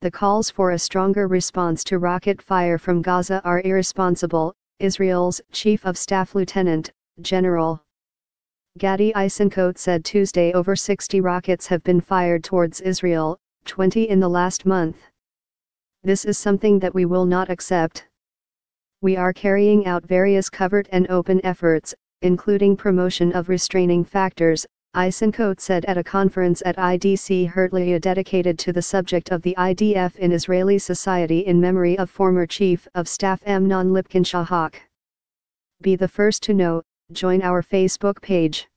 The calls for a stronger response to rocket fire from Gaza are irresponsible, Israel's Chief of Staff Lieutenant General Gadi Eisenkot said Tuesday. Over 60 rockets have been fired towards Israel, 20 in the last month. This is something that we will not accept. We are carrying out various covert and open efforts, including promotion of restraining factors, Eisenkot said at a conference at IDC Hertlia dedicated to the subject of the IDF in Israeli society in memory of former Chief of Staff Amnon Lipkin-Shahak. Be the first to know, join our Facebook page.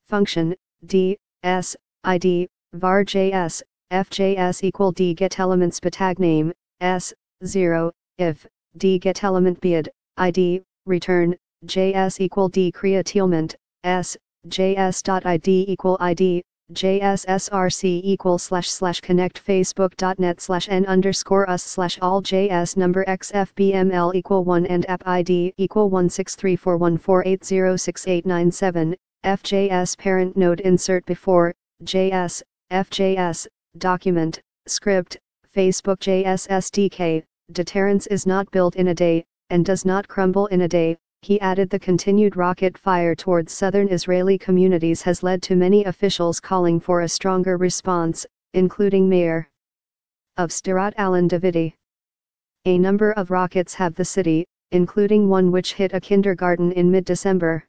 Function, D, S, ID, var JS, FJS equal D get elements batag name, S, 0, if, D get element bid, ID, return, JS equal D creatilement, S, JS.ID equal ID, JSSRC equal / connect facebook.net/n_us/ all JS number XFBML equal 1 and app ID equal 1634148068997, FJS parent node insert before, JS, FJS, document, script, Facebook JS SDK, deterrence is not built in a day, and does not crumble in a day. He added the continued rocket fire towards southern Israeli communities has led to many officials calling for a stronger response, including Mayor of Sderot Alan Davidi. A number of rockets have the city, including one which hit a kindergarten in mid-December.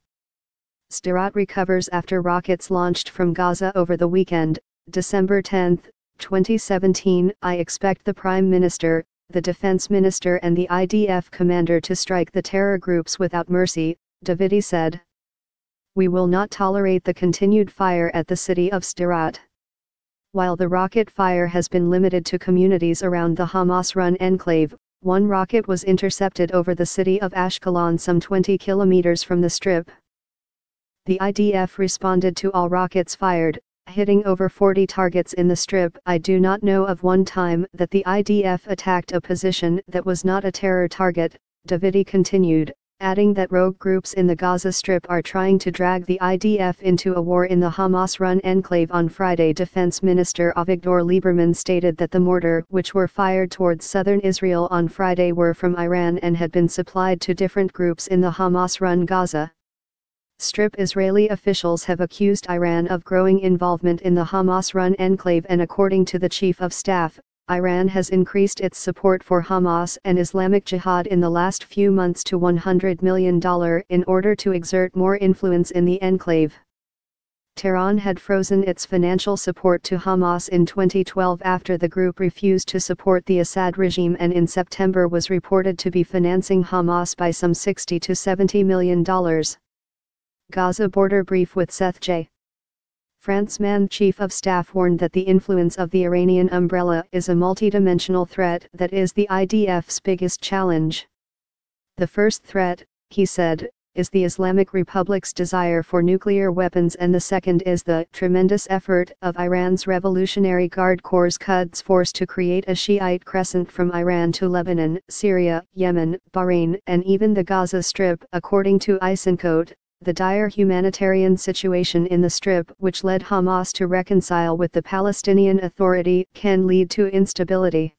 Sderot recovers after rockets launched from Gaza over the weekend, December 10, 2017. I expect the Prime Minister, the Defense Minister and the IDF commander to strike the terror groups without mercy, Davidi said. We will not tolerate the continued fire at the city of Sderot. While the rocket fire has been limited to communities around the Hamas-run enclave, one rocket was intercepted over the city of Ashkelon some 20 kilometers from the Strip. The IDF responded to all rockets fired, hitting over 40 targets in the Strip. I do not know of one time that the IDF attacked a position that was not a terror target, Davidi continued, adding that rogue groups in the Gaza Strip are trying to drag the IDF into a war in the Hamas-run enclave. On Friday, Defense Minister Avigdor Lieberman stated that the mortar which were fired towards southern Israel on Friday were from Iran and had been supplied to different groups in the Hamas-run Gaza Strip. Israeli officials have accused Iran of growing involvement in the Hamas-run enclave, and according to the Chief of Staff, Iran has increased its support for Hamas and Islamic Jihad in the last few months to $100 million in order to exert more influence in the enclave. Tehran had frozen its financial support to Hamas in 2012 after the group refused to support the Assad regime, and in September was reported to be financing Hamas by some $60 to $70 million. Gaza border brief with Seth J. Franceman Chief of Staff warned that the influence of the Iranian umbrella is a multidimensional threat that is the IDF's biggest challenge. The first threat, he said, is the Islamic Republic's desire for nuclear weapons, and the second is the tremendous effort of Iran's Revolutionary Guard Corps Quds force to create a Shiite crescent from Iran to Lebanon, Syria, Yemen, Bahrain and even the Gaza Strip. According to Eisenkot, the dire humanitarian situation in the Strip, which led Hamas to reconcile with the Palestinian Authority, can lead to instability.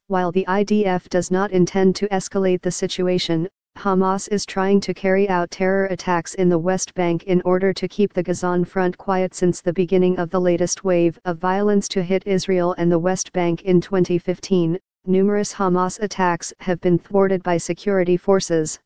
While the IDF does not intend to escalate the situation, Hamas is trying to carry out terror attacks in the West Bank in order to keep the Gazan front quiet. Since the beginning of the latest wave of violence to hit Israel and the West Bank in 2015, numerous Hamas attacks have been thwarted by security forces.